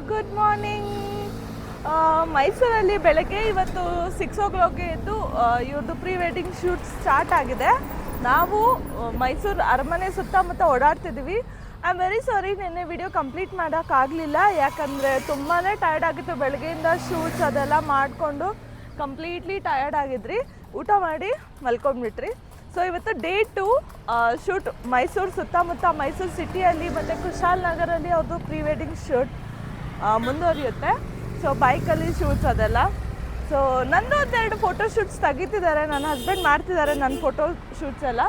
Good morning. ಮೈಸೂರಲ್ಲಿ ಬೆಳಗ್ಗೆ ಇವತ್ತು 6 o'clock ಎದ್ದು ಇವ್ರದ್ದು ಪ್ರೀ ವೆಡ್ಡಿಂಗ್ ಶೂಟ್ ಸ್ಟಾರ್ಟ್ ಆಗಿದೆ. ನಾವು ಮೈಸೂರು ಅರಮನೆ ಸುತ್ತಮುತ್ತ ಓಡಾಡ್ತಿದ್ದೀವಿ. ಐ ಆಮ್ ವೆರಿ ಸಾರಿ, ನಿನ್ನೆ ವಿಡಿಯೋ ಕಂಪ್ಲೀಟ್ ಮಾಡೋಕ್ಕಾಗಲಿಲ್ಲ, ಯಾಕಂದರೆ ತುಂಬಾ ಟಯರ್ಡ್ ಆಗಿತ್ತು. ಬೆಳಗ್ಗೆಯಿಂದ ಶೂಟ್ಸ್ ಅದೆಲ್ಲ ಮಾಡಿಕೊಂಡು ಕಂಪ್ಲೀಟ್ಲಿ ಟಯರ್ಡ್ ಆಗಿದ್ರಿ. ಊಟ ಮಾಡಿ ಮಲ್ಕೊಂಡ್ಬಿಟ್ರಿ. ಸೊ ಇವತ್ತು ಡೇ 2 ಶೂಟ್ ಮೈಸೂರು ಸುತ್ತಮುತ್ತ, ಮೈಸೂರು ಸಿಟಿಯಲ್ಲಿ ಮತ್ತು ಕುಶಾಲ್ ನಗರಲ್ಲಿ ಅವ್ರದ್ದು ಪ್ರೀ ವೆಡ್ಡಿಂಗ್ ಶೂಟ್ ಮುಂದುವರಿಯುತ್ತೆ. ಸೊ ಬೈಕಲ್ಲಿ ಶೂಟ್ಸ್ ಅದೆಲ್ಲ. ಸೊ ನಂದು ಒಂದೆರಡು ಫೋಟೋ ಶೂಟ್ಸ್ ತೆಗಿತಿದ್ದಾರೆ, ನನ್ನ ಹಸ್ಬೆಂಡ್ ಮಾಡ್ತಿದ್ದಾರೆ ನನ್ನ ಫೋಟೋ ಶೂಟ್ಸ್ ಎಲ್ಲ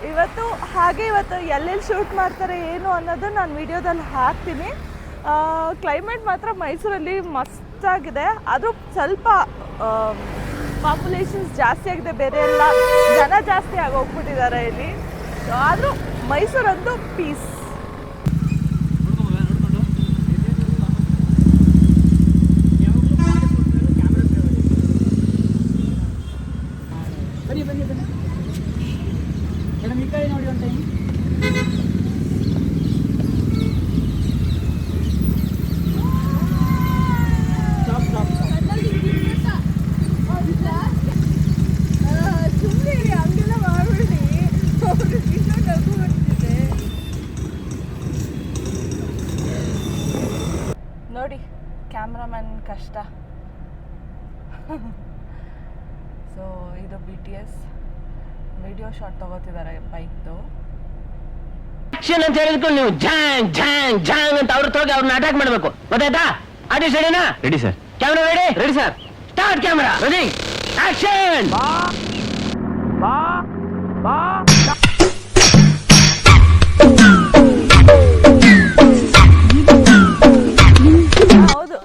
ಇವತ್ತು. ಹಾಗೆ ಇವತ್ತು ಎಲ್ಲೆಲ್ಲಿ ಶೂಟ್ ಮಾಡ್ತಾರೆ ಏನು ಅನ್ನೋದು ನಾನು ವಿಡಿಯೋದಲ್ಲಿ ಹಾಕ್ತೀನಿ. ಕ್ಲೈಮೇಟ್ ಮಾತ್ರ ಮೈಸೂರಲ್ಲಿ ಮಸ್ತಾಗಿದೆ. ಆದರೂ ಸ್ವಲ್ಪ ಪಾಪ್ಯುಲೇಷನ್ಸ್ ಜಾಸ್ತಿ ಆಗಿದೆ, ಬೇರೆ ಎಲ್ಲ ಜನ ಜಾಸ್ತಿ ಆಗೋಗ್ಬಿಟ್ಟಿದ್ದಾರೆ ಇಲ್ಲಿ. ಆದರೂ ಮೈಸೂರಂತೂ ಪೀಸ್. ನೋಡಿ ಕ್ಯಾಮ್ರಾಮನ್ ಕಷ್ಟ. ಸೊ ಇದು BTS ವಿಡಿಯೋ ಶಾಟ್ ತಗೋತಿದ್ದಾರೆ ಬೈಕ್ದು. ಆಕ್ಷನ್ ಅಂತ ಹೇಳಿದ್ಕೊಂಡು ನೀವು ಜಾಂಗ್ ಜಾಂಗ್ ಜಾಂಗ್ ಅಂತ ಅವ್ರ ತೊಳಗೆ ಅವ್ರನ್ನ ಅಟ್ಯಾಕ್ ಮಾಡಬೇಕು, ಗೊತ್ತಾಯ್ತಾ? ಆರ್ಟಿಸ್ಟ್ ರೆಡಿನಾ? Ready sir. Camera ready? Ready sir. Start camera ready action. ಹೌದು,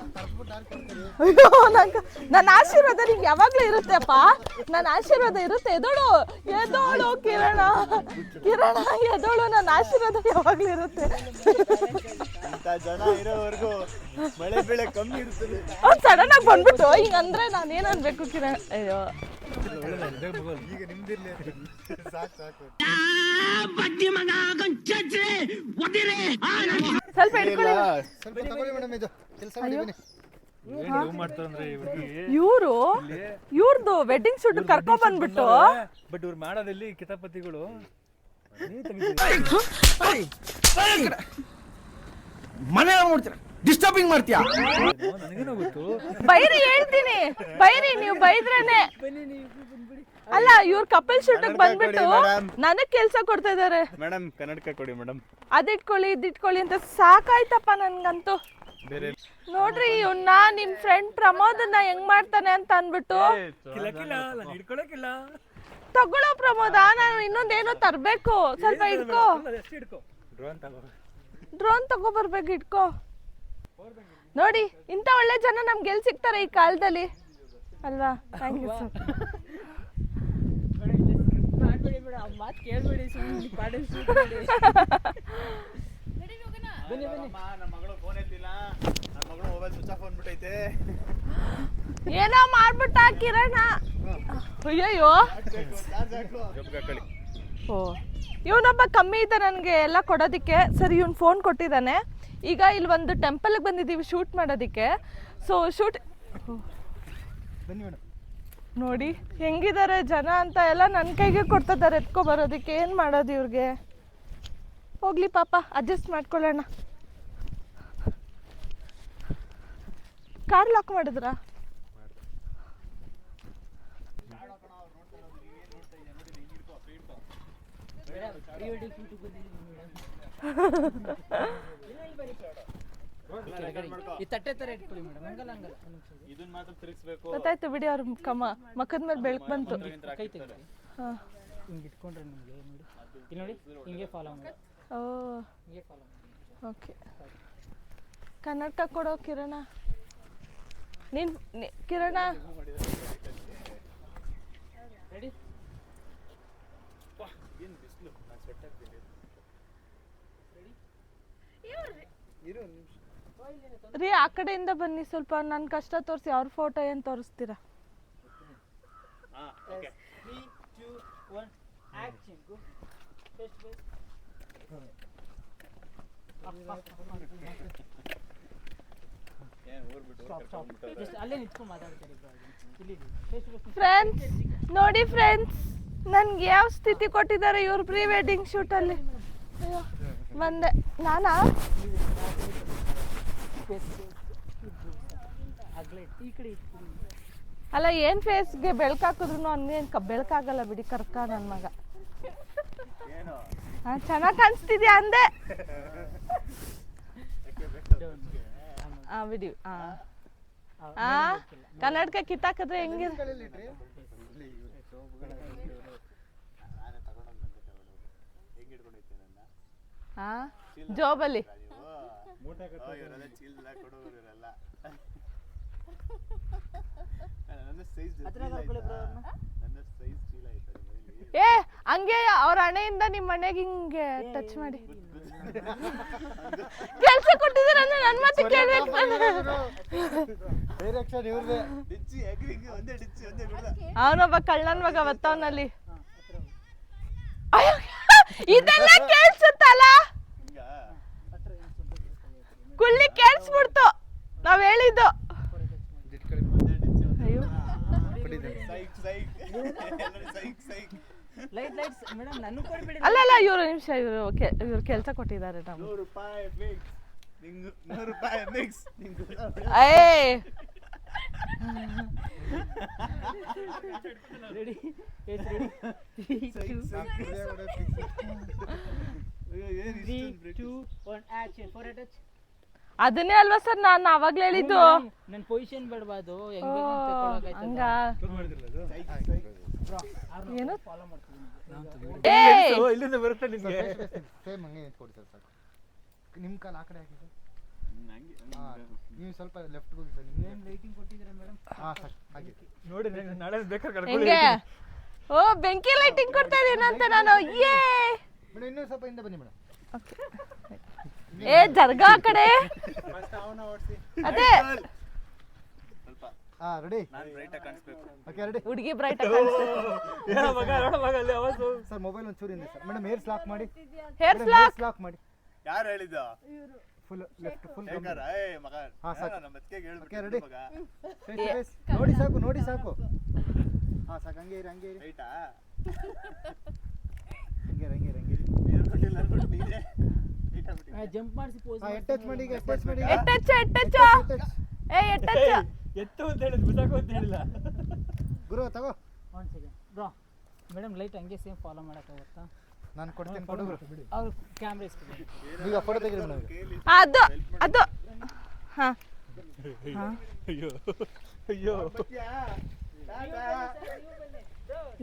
ಅಯ್ಯೋ ನನ್ನ ಆಶೀರ್ವಾದ ನಿಂಗೆ ಯಾವಾಗಲೂ ಇರುತ್ತೆಪ್ಪ, ನನ್ನ ಆಶೀರ್ವಾದ ಇರುತ್ತೆ. ಎದೋಳು ಎದೋಳು ಕಿರಣ, ಕಿರಣ ಎದೋಳು, ನನ್ನ ಆಶೀರ್ವಾದ ಯಾವಾಗಲೂ ಇರುತ್ತೆ. ಅವ್ನು ಸಡನ್ ಆಗಿ ಬಂದ್ಬಿಟ್ಟು ಹಿಂಗಂದ್ರೆ ನಾನೇನು ಅನ್ಬೇಕು ಕಿರಣ? ಅಯ್ಯೋ ಸ್ವಲ್ಪ ಇಟ್ಕೊಳ್ಳಿ. ಇವ್ರದ್ದು ವೆಡ್ಡಿಂಗ್ ಶೂಟ್ ಕರ್ಕೊಂಡ್ ಬಂದ್ಬಿಟ್ಟು, ಬಟ್ ಇವ್ರು ಮಾಡೋದಲ್ಲಿ ಕಿತಾಪತಿಗಳು ಮನೆ ನೋಡ್ತೀರಾ, ಡಿಸ್ಟರ್ಬಿಂಗ್ ಮಾಡ್ತೀಯಾ? ನನಗೇನೋ ಗೊತ್ತು. ಬೈರಿ, ಹೇಳ್ತೀನಿ ಬೈರಿ, ನೀವು ಬೈದ್ರೇನೆ. ಅಲ್ಲ, ಇವ್ರ ಕಪಲ್ ಶೂಟ್ ಬಂದ್ಬಿಟ್ಟು ನನಗ್ ಕೆಲ್ಸ ಕೊಡ್ತಾ ಇದಾರೆ. ಮೇಡಮ್ ಕನ್ನಡಕ ಕೊಡಿ ಮೇಡಮ್, ಅದಿಟ್ಕೊಳ್ಳಿ ಇದಿಟ್ಕೊಳ್ಳಿ ಅಂತ ಸಾಕಾಯ್ತಪ್ಪ ನನ್ಗಂತೂ. ನೋಡ್ರಿ ಇವ್ನ ನಿಮ್ ಫ್ರೆಂಡ್ ಪ್ರಮೋದನ್ನ ಹೆಂಗ್ ಮಾಡ್ತಾನೆ ಅಂತ ಅನ್ಬಿಟ್ಟು. ತಗೊಳ್ಳೋ ಪ್ರಮೋದ, ನಾನು ಇನ್ನೊಂದೇನೋ ತರ್ಬೇಕು, ಸ್ವಲ್ಪ ಇಟ್ಕೋ. ಡ್ರೋನ್ ತಗೋ ಬರ್ಬೇಕು, ಇಟ್ಕೋ. ನೋಡಿ ಇಂಥ ಒಳ್ಳೆ ಜನ ನಮ್ಗೆ ಎಲ್ಲಿ ಸಿಗ್ತಾರೆ ಈ ಕಾಲದಲ್ಲಿ ಅಲ್ವಾ? Thank you sir. ಏನೋ ಮಾಡ್ಬಿಟ್ಟ ಕಿರಣ. ಅಯ್ಯಯ್ಯೋ, ಓ ಇವನೊಬ್ಬ ಕಮ್ಮಿ ಇದ್ದ ನನಗೆ ಎಲ್ಲ ಕೊಡೋದಕ್ಕೆ. ಸರಿ, ಇವನು ಫೋನ್ ಕೊಟ್ಟಿದ್ದಾನೆ. ಈಗ ಇಲ್ಲಿ ಒಂದು ಟೆಂಪಲ್ಗೆ ಬಂದಿದ್ದೀವಿ ಶೂಟ್ ಮಾಡೋದಕ್ಕೆ. ಸೊ ಶೂಟ್ ನೋಡಿ ಹೆಂಗಿದ್ದಾರೆ ಜನ ಅಂತ ಎಲ್ಲ ನನ್ನ ಕೈಗೆ ಕೊಡ್ತಿದ್ದಾರೆ ಎತ್ಕೊ ಬರೋದಕ್ಕೆ. ಏನು ಮಾಡೋದು ಇವ್ರಿಗೆ? ಹೋಗ್ಲಿ ಪಾಪ, ಅಡ್ಜಸ್ಟ್ ಮಾಡ್ಕೊಳ್ಳೋಣ. ಕಾರ್ ಲಾಕ್ ಮಾಡಿದ್ರಾ? ಗೊತ್ತಾಯ್ತು ಬಿಡಿ, ಅವ್ರ ಮಕ್ಕದ ಮೇಲೆ ಬೆಳಕು ಬಂತು. ಓಕೆ, ಕನ್ನಡಕ ಕೊಡೋ ಕಿರಣ. ನೀನ್ ಕಿರಣ ರೀ, ಆ ಕಡೆಯಿಂದ ಬನ್ನಿ ಸ್ವಲ್ಪ. ನನ್ನ ಕಷ್ಟ ತೋರಿಸಿ, ಅವ್ರ ಫೋಟೋ ಏನು ತೋರಿಸ್ತೀರಾ? ಅಲ್ಲೇ ನಿಂತ್ಕೊಂಡು ಮಾತಾಡ್ತಾರೆ ಇಲ್ಲಿ ಫೇಸ್ ಟು ಫೇಸ್ ಫ್ರೆಂಡ್ಸ್ ನೋಡಿ ಫ್ರೆಂಡ್ಸ್, ನನ್ಗೆ ಯಾವ ಸ್ಥಿತಿ ಕೊಟ್ಟಿದ್ದಾರೆ ಇವ್ರು ಪ್ರೀ ವೆಡ್ಡಿಂಗ್ ಶೂಟಲ್ಲಿ. ಅಯ್ಯೋ ಬಂದೆ ನಾನಾ. ಅಗ್ಲೇ ಈ ಕಡೆ ಇಟ್ಬಿಡಿ. ಅಲ್ಲ ಏನ್ ಫೇಸ್ಗೆ ಬೆಳಕು ಹಾಕಿದ್ರು ಹಂಗೇನ್ ಬೆಳಕಾಗಲ್ಲ ಬಿಡಿ, ಕರ್ಕ ನನ್ನ ಮಗ. ಚೆನ್ನಾಗಿ ಕಾಣಿಸ್ತಿದ್ಯಾ ಅಂದೆ. ಬಿಡಿ. ಕನ್ನಡಕ ಕಿತ್ತಾಕಿದ್ರೆ ಹೆಂಗೆ? ಜೋಬಲ್ಲಿ ಏ ಹಂಗೆ ಅವ್ರ ಹಣೆಯಿಂದ ನಿಮ್ಮ ಮನೆಗೆ ಹಿಂಗೆ ಟಚ್ ಮಾಡಿ ಕೆಲ್ಸ ಕೊಟ್ಟಿದ್ದೀರ ಅಂದ್ರೆ ನನ್ ಮತ್ತೆ ಕೇಳ್ಬೇಕು. ಅವನೊಬ್ಬ ಕಳ್ಳನ್ ಮಗ ಬತ್ತವನಲ್ಲಿ. ಇದೆಲ್ಲ ಕೇಳ್ಸುತ್ತಲ್ಲ, ಕುಳ್ಳಿ ಕೇಳಿಸ್ಬಿಡ್ತು ನಾವ್ ಹೇಳಿದ್ದು. ಲೈಟ್ಸ್ ಮೇಡಮ್ ನಾನು ಕೊಡ್ಬಿಡಿ. ಅಲ್ಲ ಇವ್ರು ನಿಮಿಷ, ಇವ್ರು ಕೆಲಸ ಕೊಟ್ಟಿದ್ದಾರೆ ನಮ್ಗೆ. Ready yes ready 3 2 1 action for a touch. ಅದನ್ನೇ ಅಲ್ವಾ ಸರ್ ನಾನು ಅವಾಗ್ಲೇ ಹೇಳಿದ್ದು. ನನ್ನ ಪೊಸಿಷನ್ ಬಿಡಬಾರ್ದು, ಹೆಂಗ್ ಬೇಕು ಅಂತ ತಗೊಳಕಾಯ್ತದ. ಹಂಗ ಏನು ಫಾಲೋ ಮಾಡ್ತೀನಿ. ಇಲ್ಲಿಂದ ಬರುತ್ತೆ ನಿಮಗೆ. ಸೇಮ್ ಹಂಗೆ ನಿಂತ್ಕೊಡಿ ಸರ್ ಸಾಕು. ನಿಮ್ಮ ಕಾಲು ಆ ಕಡೆ ಹಾಕಿ ಸರ್. ನೀವು ಸ್ವಲ್ಪ ಲೆಫ್ಟ್ ಹೋಗಿ ಸರ್. ಏನು ರೇಟಿಂಗ್ ಕೊಟ್ಟಿದ್ದೀರಾ ಮೇಡಮ್? ಸರ್ ಹಾಗೆ ನೋಡಿ ನಾಳೆ ಬೇಕಾದ್ರೆ ಕರ್ಕೊಳ್ಳಿ. ಹೆಂಗೆ? ಓ ಬೆಂಕಿ ಲೈಟಿಂಗ್ ಕೊಡ್ತಾ ಇದೀನಂತ ನಾನು. ಏ ಮೇಡಮ್ ಇನ್ನೂ ಸ್ವಲ್ಪ ಹಿಂದೆ ಬನ್ನಿ ಮೇಡಮ್. ಏ ಜರ್ಗಾ ಆ ಕಡೆ. ಅದೇ ರೆಡಿ. Okay ready. ಹುಡುಗಿ ಬ್ರೈಟ್ ಸರ್ ಮೊಬೈಲ್ ಒಂಚೂರು ಹಿಂದೆ ಸರ್. ಮೇಡಮ್ ಹೇರ್ಸ್ ಲಾಕ್ ಮಾಡಿ. ಹೇರ್ ಫ್ಲಾಕ್ ಲಾಕ್ ಮಾಡಿ. ಯಾರು ಹೇಳಿದ್ದು? Full left full. ಸಾಕು. Okay ready. ನೋಡಿ ಸಾಕು ನೋಡಿ ಸಾಕು. ಸಾಕು ಹಂಗೆ ಇರಿ ಹಂಗೆ ಇರಿ. ರೈಟಾ? ಹಂಗೆ ಹಂಗೆ ಹಂಗೆ ಜಂಪ್ ಮಾಡಿಸಿ ಪೋಸ್ ಟಚ್ ಮಾಡಿ ಈಗ ಟಚ್ ಮಾಡಿ. ಎಟ್ಟಚ್ಚ ಏ ಎಟ್ಟಚ್ಚ ಎತ್ತು ಅಂತ ಹೇಳಿದ್ ಬಿಸಾಕು ಅಂತ ಹೇಳಿಲ್ಲ. ಗುರು ತಗೋ. 1 ಸೆಕೆಂಡ್ ಬ್ರೋ. ಮೇಡಮ್ ಲೈಟ್ ಹಂಗೆ ಸೇಮ್ ಫಾಲೋ ಮಾಡಕ್ಕಾಗುತ್ತಾ? ನಾನು ಕೊಡ್ತೀನಿ ಕೊಡು ಗುರು. ಅವ್ರು ಕ್ಯಾಮ್ರಾ ಇಸ್ಕೊಂಡು ಈಗ ಫೋಟೋ ತೆಗೀರಿ ಮೇಡಮ್. ಅದು ಹಾ ಅಯ್ಯೋ ಅಯ್ಯೋ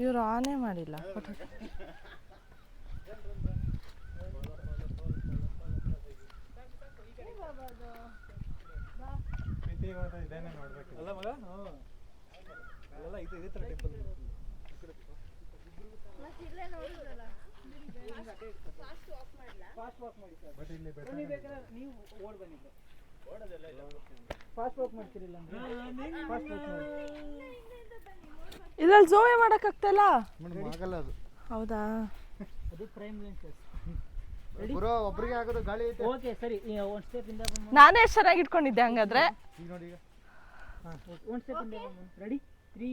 ಇವ್ರು ಆನೇ ಮಾಡಿಲ್ಲ. ಅಲ್ಲ ಮಗ ಅಲ್ಲ ಇದು ಇದೇ ತರ ಟೆಂಪಲ್. ಫಾಸ್ಟ್ ವಾಕ್ ಮಾಡಿ ಸರ್. ಬಟ್ ಇಲ್ಲಿ ಬೇಕಾದ್ರೆ ನೀವು ಓಡ್ ಬನ್ನಿ ಬ್ರೋ. ಓಡೋದಲ್ಲ ಇಲ್ಲ. ಫಾಸ್ಟ್ ವಾಕ್ ಮಾಡ್ತಿರಲ್ಲ ಅಂದ್ರೆ ಫಾಸ್ಟ್ ವಾಕ್ ಮಾಡಿ. ಇದ್ರಲ್ಲಿ ಝೂಮ್ ಮಾಡಕ್ ಆಗ್ತಿಲ್ಲ ಮೇಡಮ್ ಆಗಲ್ಲ ಅದು. ಹೌದಾ? ಅದು ಪ್ರೈಮ್ ಲೆನ್ಸಸ್. ಗುರು ಒಬ್ಬರಿಗೆ ಆಗೋದು ಗಾಳಿ ಐತೆ. ಓಕೆ ಸರಿ, ಒಂದು ಸ್ಟೆಪ್ ಇಂದ ಬಂದು ನಾನೇ ಎಷ್ಟು ಚೆನ್ನಾಗಿ ಇಟ್ಕೊಂಡಿದ್ದೆ ಹಂಗಾದ್ರೆ. ಈಗ ನೋಡಿ ಈಗ. ಒಂದು ಸ್ಟೆಪ್ ಇಂದ ಬಂದು ರೆಡಿ 3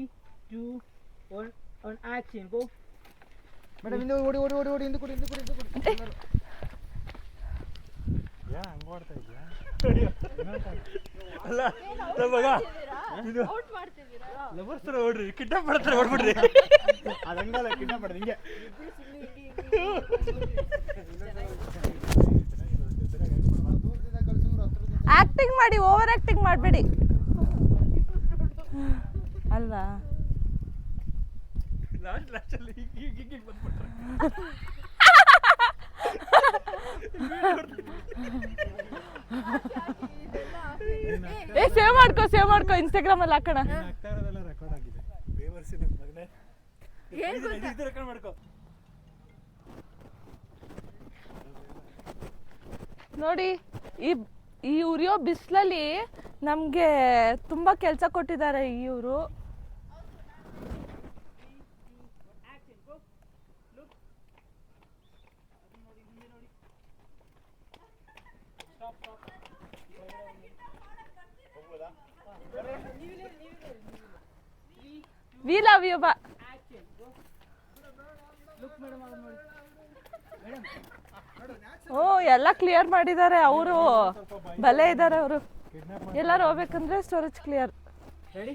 2 1 ಆಕ್ಷನ್ ಗೋ. ಮೇಡಮ್ ಇಂದು ಓಡಿ ಓಡಿ ಓಡಿ ಓಡಿ ಇಂದು ಕೊಡಿ ಇಂದು ಕೊಡಿ ಇಂದು ಕೊಡಿ. ಯಾ ಹಂಗ ಮಾಡ್ತಾ ಇದ್ಯಾ? ಅಲ್ಲ ಮಗ ಇದು ಔಟ್ ಮಾಡ್ತಿದ್ದೀರಾ? ಲವರ್ಸ್ ತರ ಓಡ್ರಿ, ಕಿಡ್ನಾಪ್ ಮಾಡ್ತಾರೆ ಓಡ್ಬಿಡ್ರಿ. ಅದಂಗಲ್ಲ ಕಿಡ್ನಾಪ್ ಮಾಡೋದು ಹಿಂಗೆ. ಆಕ್ಟಿಂಗ್ ಮಾಡಿ, ಓವರ್ ಆಕ್ಟಿಂಗ್ ಮಾಡಬೇಡಿ ಅಲ್ವಾ? ಲಾಸ್ಟ್ ಅಲ್ಲಿ ಹೀಗೆ ಬಂದ್ಬಿಟ್ರೆ ಏ ಸೇವ್ ಮಾಡ್ಕೋ ಇನ್ಸ್ಟಾಗ್ರಾಮ್ ಅಲ್ಲಿ ಹಾಕೋಣ. ಆಗ್ತಾ ಇರೋದೆಲ್ಲ ರೆಕಾರ್ಡ್ ಆಗಿದೆ. ಬೇವರ್ಸಿ ನನ್ನ ಮಗನೇ ಇದು ರೆಕಾರ್ಡ್ ಮಾಡ್ಕೋ. ನೋಡಿ ಈ ಉರಿಯೋ ಬಿಸಿಲಲ್ಲಿ ನಮ್ಗೆ ತುಂಬಾ ಕೆಲಸ ಕೊಟ್ಟಿದ್ದಾರೆ ಇವರು. ವಿ ಲವ್ ಯು ಬಾ. ಓ ಎಲ್ಲ ಕ್ಲಿಯರ್ ಮಾಡಿದ್ದಾರೆ ಅವರು, ಬಲೆ ಇದ್ದಾರೆ ಅವರು. ಎಲ್ಲರೂ ಹೋಗ್ಬೇಕಂದ್ರೆ storage clear. Ready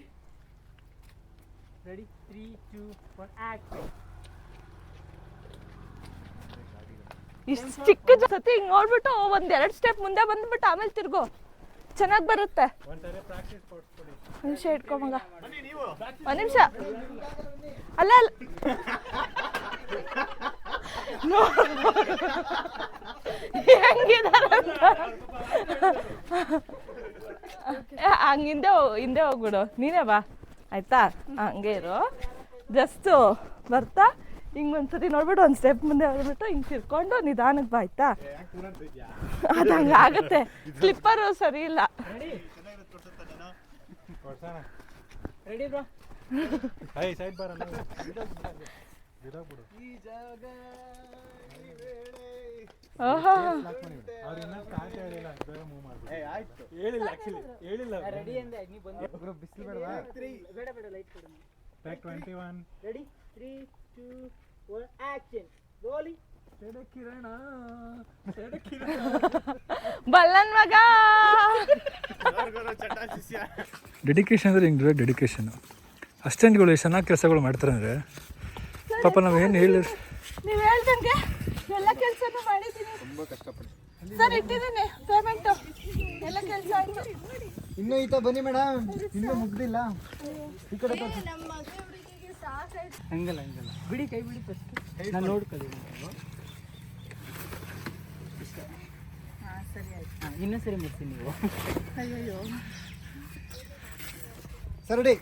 ready 3 2 1 action. ಇಷ್ಟು ಚಿಕ್ಕ ಸತಿ ಹಿಂಗ್ ನೋಡ್ಬಿಟ್ಟು ಒಂದೆರಡು ಸ್ಟೆಪ್ ಮುಂದೆ ಬಂದ್ಬಿಟ್ಟು ಆಮೇಲೆ ತಿರ್ಗೋ, ಚೆನ್ನಾಗಿ ಬರುತ್ತೆ. ನಿಮಿಷ ಇಟ್ಕೊ ಮಗ, ಒಂದ್ ನಿಮಿಷ. ಅಲ್ಲ ಅಲ್ಲ ಹಂಗ ಹಿಂದೆ ಹೋಗ್ಬಿಡು, ನೀನೇ ಬಾ ಆಯ್ತಾ. ಹಂಗೆ ಇರು, ಜಸ್ಟ್ ಬರ್ತಾ ಹಿಂಗ್ ಒಂದ್ಸತಿ ನೋಡ್ಬಿಟ್ಟು ಒಂದ್ ಸ್ಟೆಪ್ ಮುಂದೆ ಹೋಗ್ಬಿಟ್ಟು ಹಿಂಗ್ ತಿರ್ಕೊಂಡು ನಿಧಾನಕ್ಕೆ ಬಾ ಆಯ್ತಾ. ಅದು ಹಂಗಾಗತ್ತೆ, ಸ್ಲಿಪ್ಪರು ಸರಿ ಇಲ್ಲ. Ready bro. ಸೈಡ್ ಬಾರ ಓಹೋ ಹೇಳಿಲ್ಲ ಆಕ್ಚುಲಿ ಹೇಳಿಲ್ಲ. ರೆಡಿ ಅಂದೆ ನೀ ಬಂದು ಬಿಸಿಲು ಬೇಡವಾ? ಬೇಡ ಬೇಡ ಲೈಟ್ ಕೊಡು. Track 21 ready 3 2 1 action. ರೋಲಿಂಗ್. ಕಿರಣ ಬಲ್ಲನ್ ಮಗ. ಡೆಡಿಕೇಶನ್ ಅಂದರೆ ಹಿಂಗೆ ಡೆಡಿಕೇಶನ್. ಅಸಿಸ್ಟೆಂಟ್ಗಳು ಎಷ್ಟು ಚೆನ್ನಾಗಿ ಕೆಲಸಗಳು ಮಾಡ್ತಾರೆ ಅಂದರೆ ಪಾಪ ನಾವು ಏನು ಹೇಳಿ ನೀವು ಹೇಳ್ದಂಗೆ ಎಲ್ಲ ಕೆಲಸನೂ ಮಾಡಿದ್ದೀನಿ. ತುಂಬ ಕಷ್ಟಪಟ್ಟು ಸರ್ ಇಟ್ಟಿದ್ದೀನಿ ಪೇಮೆಂಟು, ಎಲ್ಲ ಕೆಲಸ ಆಯಿತು. ಇನ್ನೂ ಈತ ಬನ್ನಿ ಮೇಡಮ್, ಇನ್ನೂ ಮುಗ್ದಿಲ್ಲ. ಈ ಕಡೆ ತೋರ್ಸಿ. ಹಂಗಲ್ಲ ಹಂಗಲ್ಲ ಬಿಡಿ, ಕೈ ಬಿಡಿ ಫಸ್ಟ್. ನಾನು ನೋಡ್ಕೊಳ್ಳಿ. ಹಾಂ ಸರಿ ಆಯ್ತು. ಹಾಂ ಇನ್ನೂ ಸರಿ ಮುಗಿಸಿ ನೀವು. ಅಯ್ಯೋ ಸರ್ ರೆಡಿ,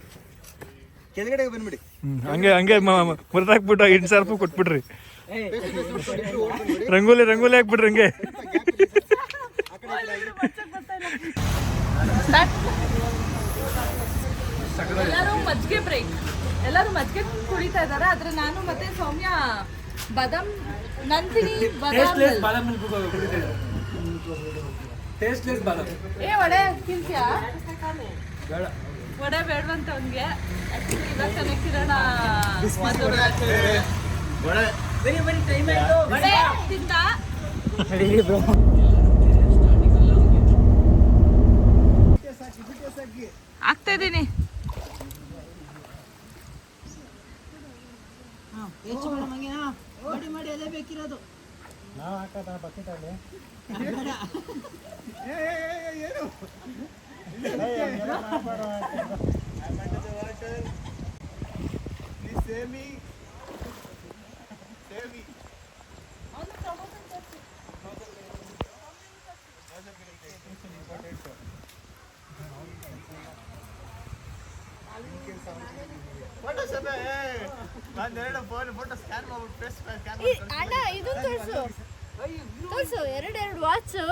ಕೆಳಗಡೆ ಬಂದ್ಬಿಡಿ. ಹಂಗೆ ಹಂಗೆ ಮುರಿದಾಕ್ಬಿಟ್ಟು 8,000 ರೂಪಾಯಿ ಕೊಟ್ಬಿಡ್ರಿ. ರಂಗೋಲಿ ಹಾಕ್ಬಿಡ್ರಿ ಹಂಗೆ. ಎಲ್ಲರೂ ಮಜ್ಜಿಗೆ ಬ್ರೇಕ್, ಎಲ್ಲರೂ ಮಜ್ಜಿಗೆ ಕುಡಿತಾ ಇದ್ದಾರೆ. ಆದ್ರೆ ನಾನು ಮತ್ತೆ ಸೌಮ್ಯ ಬಾದಾಮ್, ನಂದಿನಿ ಬಾದಾಮ್. ಏ ವಡೆ ತಿಂತ್ಯಾ? ವಡೆ ಬೇಡವಂತ ಅವನಿಗೆ. ಇವಾಗ ತಾನೇ ಕಿರಣ ವಡೆ ತಿಂತ. ಆಗ್ತಾ ಇದ್ದೀನಿ. ಮಾಡಿ ಅದೇ ಬೇಕಿರೋದು. ನಾವು ಹಾಕದ ಬಕೆಟ್ ಅಲ್ಲಿ ಅಣ್ಣ ಇದು ತೋರ್ಸು ಎರಡು ವಾಚು.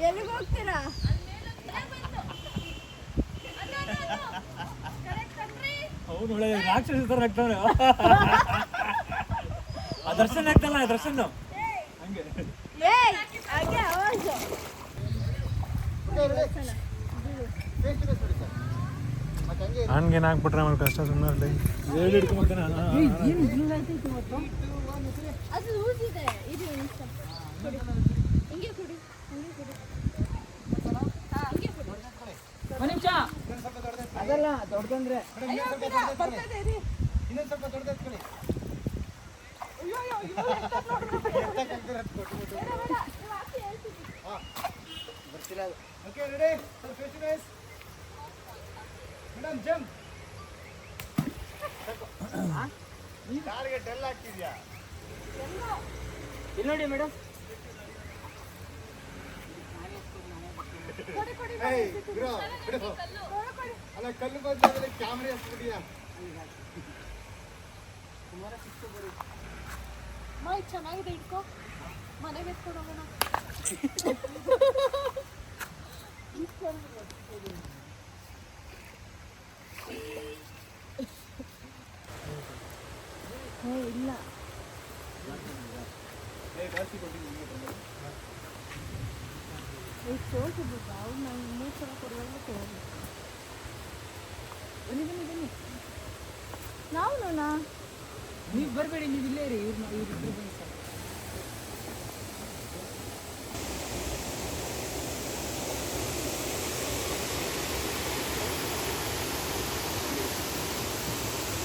ಎಲ್ಲಿಗೆ ಹೋಗ್ತೀರಾ? ಹೌದು, ಒಳ್ಳೆ ರಾಕ್ಷಸ ಥರ ಆಗ್ತಾನೆ. ಆ ದರ್ಶನ ಆಗ್ತಾನ, ದರ್ಶನ ಹಂಗೆ ಹಾಗೆ ಆವಾಜು. ಹಂಗೇನು ಹಾಕ್ಬಿಟ್ರೆ ಆಮೇಲೆ ಕಷ್ಟ ಸುಮ್ಮನೆ ಹೇಳಿ ಹಿಡ್ಕೊಂಬರ್ತಾನೆ. ಅದು ಊಸಿದೆ. ಇದು ಕುಡಿ, ಹಿಂಗೆ ಕುಡಿ, ಹಿಂಗೆ ಕುಡಿ. ಒಂದು ನಿಮಿಷ. ಅದಲ್ಲ ದೊಡ್ಡದಂದ್ರೆ ಇನ್ನೊಂದು ಸ್ವಲ್ಪ ದೊಡ್ಡದು. ಬರ್ತಿಲ್ಲ. Okay ready, face to face. Madam jump. ಕಾಲಿಗೆ ಟೆಲ್ ಹಾಕ್ತಿದ್ಯಾ? ಇಲ್ಲಿ ನೋಡಿ ಮೇಡಮ್. ಅಲ್ಲ ಕಲ್ಲು ಬಂದ್ರೆ ಕ್ಯಾಮ್ರಾ ಹಚ್ಬಿಟ್ಟಿಯಾ? ಚೆನ್ನಾಗಿದೆ, ಇಟ್ಕೋ, ಮನೆಗೆ ಎತ್ಕೊಂಡು ಹೋಗೋಣ. ಇಲ್ಲ ತೋರಿಸ್ಬಿಟ್ಟು ಅವ್ರು ನಂಗೆ 3 ಸಲ ಕೊಡುವಾಗ ತೋರಿಸಿ. ಬನ್ನಿ ಬನ್ನಿ ಬನ್ನಿ, ನಾವು ನೋಣ. ನೀವು ಬರಬೇಡಿ, ನೀವು ಇಲ್ಲೇ ಇರಿ. ಇವ್ರಿಬ್ರು ಬನ್ನಿ ಸರ್.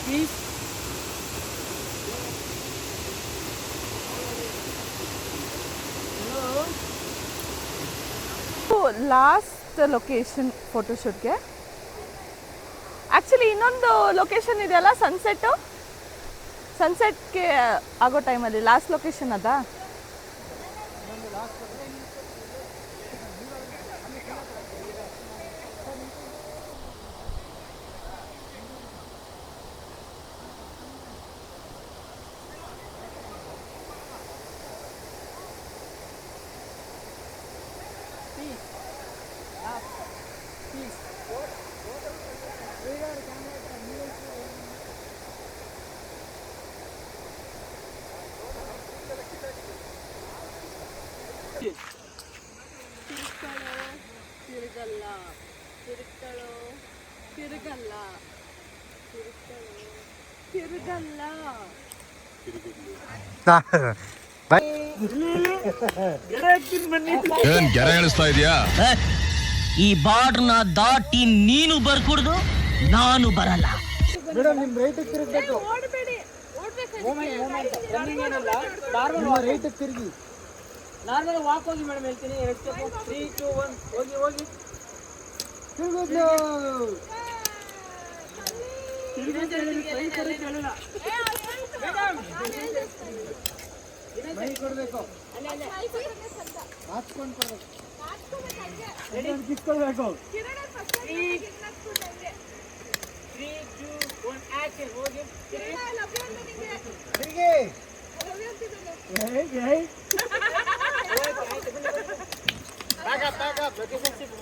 ಪ್ಲೀಸ್ ಲಾಸ್ಟ್ ಲೊಕೇಶನ್ ಫೋಟೋಶೂಟ್ಗೆ. ಆ್ಯಕ್ಚುಲಿ ಇನ್ನೊಂದು ಲೊಕೇಶನ್ ಇದೆಯಲ್ಲ, ಸನ್ಸೆಟ್ಗೆ ಆಗೋ ಟೈಮಲ್ಲಿ ಲಾಸ್ಟ್ ಲೊಕೇಶನ್ ಅದಾ? ತಿರುಗಲ್ಲ, ತಿರುಗ್ತಳೋ, ತಿರುಗಲ್ಲ, ತಿರುಗಲ್ಲ. ಏನ್ ಗೆರೆ ಎಳಿಸ್ತಾ ಇದೀಯಾ? ಈ ಬಾರ್ಡ್ನ ದಾಟಿ ನೀನು ಬರ್ಕೂಡ್ದು, ನಾನು ಬರಲ್ಲ. ಮೇಡಮ್ ನಿಮ್ ರೈಟಿಗೆ ತಿರುಗ್ಬೇಕು. ಓಡಬೇಡಿ, ಓಡ್ಬೇಕು. ರನ್ನಿಂಗ್ ಏನಲ್ಲ, ನಾರ್ಮಲ್ ರೈಟಿಗೆ ತಿರುಗಿ. ನಾರ್ಮಲ್ ವಾಕ್ ಹೋಗಿ ಮೇಡಮ್, ಹೇಳ್ತೀನಿ. 2 ಸ್ಟೆಪ್, 3 2 1 ಹೋಗಿ ಹೋಗಿ ತಿರುಗುದು. ಮೈ ಕೊಡ್ಬೇಕು, ಹಾಚ್ಕೊಂಡು ಕೊಡ್ಬೇಕು, ಕಿತ್ಕೊಳ್ಬೇಕು. 3 2 1 ಆಕ್ಷನ್. ಹೋಗಿ ತಿರುಗಿ. Back up, location shift.